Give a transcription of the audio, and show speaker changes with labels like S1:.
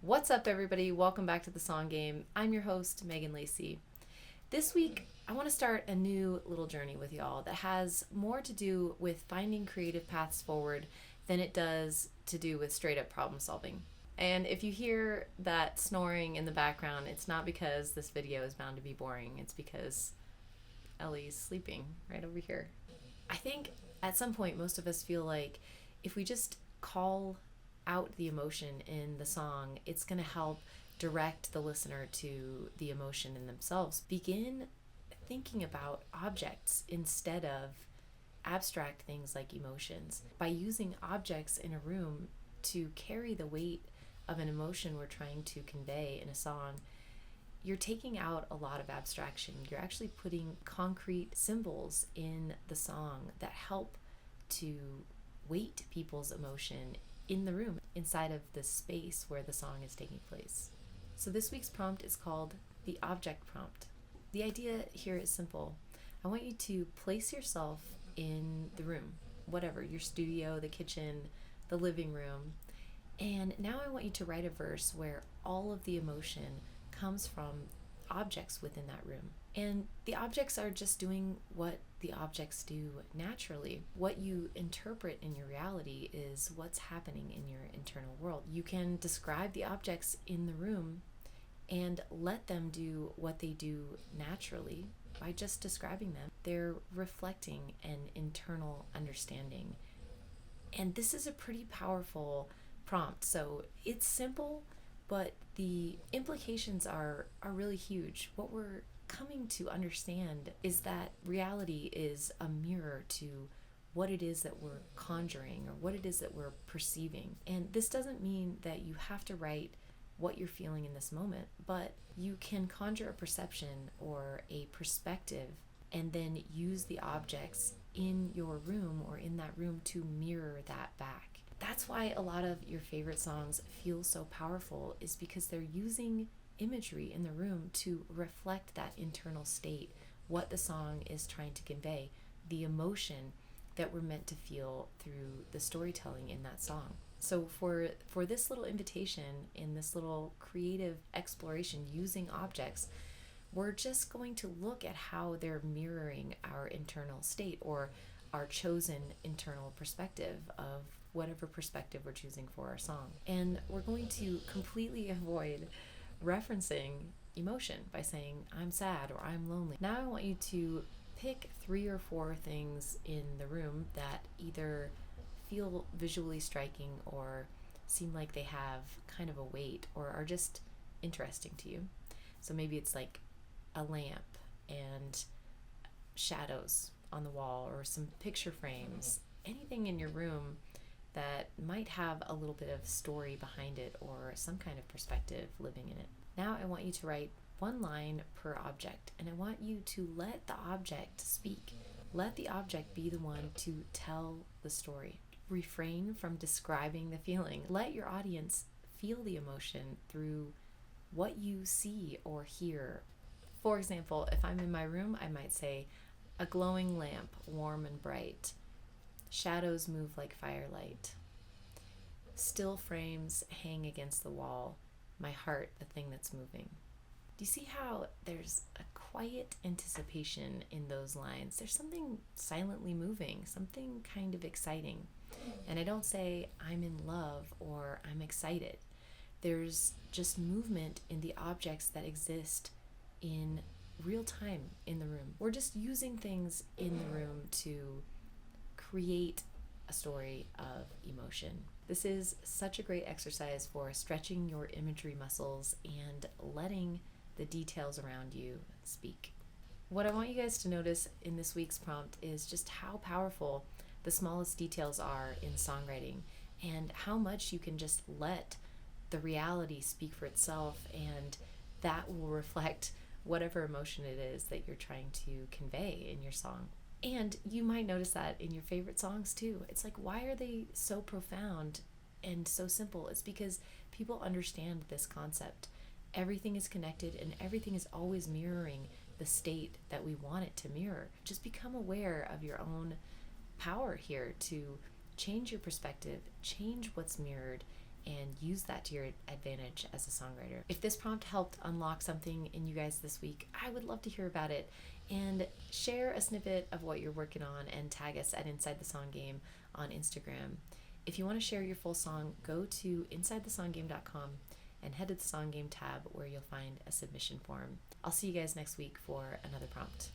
S1: What's up, everybody? Welcome back to the Song Game. I'm your host, Megan Lacey. This week, I want to start a new little journey with y'all that has more to do with finding creative paths forward than it does to do with straight up problem solving. And if you hear that snoring in the background, it's not because this video is bound to be boring. It's because Ellie's sleeping right over here. I think at some point, most of us feel like if we just call out the emotion in the song, it's going to help direct the listener to the emotion in themselves. Begin thinking about objects instead of abstract things like emotions. By using objects in a room to carry the weight of an emotion we're trying to convey in a song, you're taking out a lot of abstraction. You're actually putting concrete symbols in the song that help to weight people's emotion in the room, inside of the space where the song is taking place. So this week's prompt is called the object prompt. The idea here is simple. I want you to place yourself in the room, whatever, your studio, the kitchen, the living room. And now I want you to write a verse where all of the emotion comes from objects within that room. And the objects are just doing what the objects do naturally. What you interpret in your reality is what's happening in your internal world. You can describe the objects in the room and let them do what they do naturally by just describing them. They're reflecting an internal understanding. And this is a pretty powerful prompt. So it's simple, but the implications are really huge. What we're coming to understand is that reality is a mirror to what it is that we're conjuring or what it is that we're perceiving. And this doesn't mean that you have to write what you're feeling in this moment, but you can conjure a perception or a perspective and then use the objects in your room or in that room to mirror that back. That's why a lot of your favorite songs feel so powerful, is because they're using imagery in the room to reflect that internal state, what the song is trying to convey, the emotion that we're meant to feel through the storytelling in that song. So for this little invitation, in this little creative exploration using objects, we're just going to look at how they're mirroring our internal state or our chosen internal perspective of whatever perspective we're choosing for our song. And we're going to completely avoid referencing emotion by saying I'm sad or I'm lonely. Now I want you to pick 3 or 4 things in the room that either feel visually striking or seem like they have kind of a weight or are just interesting to you. So maybe it's like a lamp and shadows on the wall or some picture frames, anything in your room that might have a little bit of story behind it or some kind of perspective living in it. Now I want you to write 1 line per object, and I want you to let the object speak. Let the object be the one to tell the story. Refrain from describing the feeling. Let your audience feel the emotion through what you see or hear. For example, if I'm in my room, I might say, a glowing lamp, warm and bright. Shadows move like firelight. Still frames hang against the wall. My heart, the thing that's moving. Do you see how there's a quiet anticipation in those lines? There's something silently moving, something kind of exciting. And I don't say I'm in love or I'm excited. There's just movement in the objects that exist in real time in the room. We're just using things in the room to create a story of emotion. This is such a great exercise for stretching your imagery muscles and letting the details around you speak. What I want you guys to notice in this week's prompt is just how powerful the smallest details are in songwriting and how much you can just let the reality speak for itself, and that will reflect whatever emotion it is that you're trying to convey in your song. And you might notice that in your favorite songs too. It's like, why are they so profound and so simple? It's because people understand this concept. Everything is connected and everything is always mirroring the state that we want it to mirror. Just become aware of your own power here to change your perspective, change what's mirrored, and use that to your advantage as a songwriter. If this prompt helped unlock something in you guys this week, I would love to hear about it. And share a snippet of what you're working on and tag us at Inside the Song Game on Instagram. If you want to share your full song, go to insidethesonggame.com and head to the Song Game tab where you'll find a submission form. I'll see you guys next week for another prompt.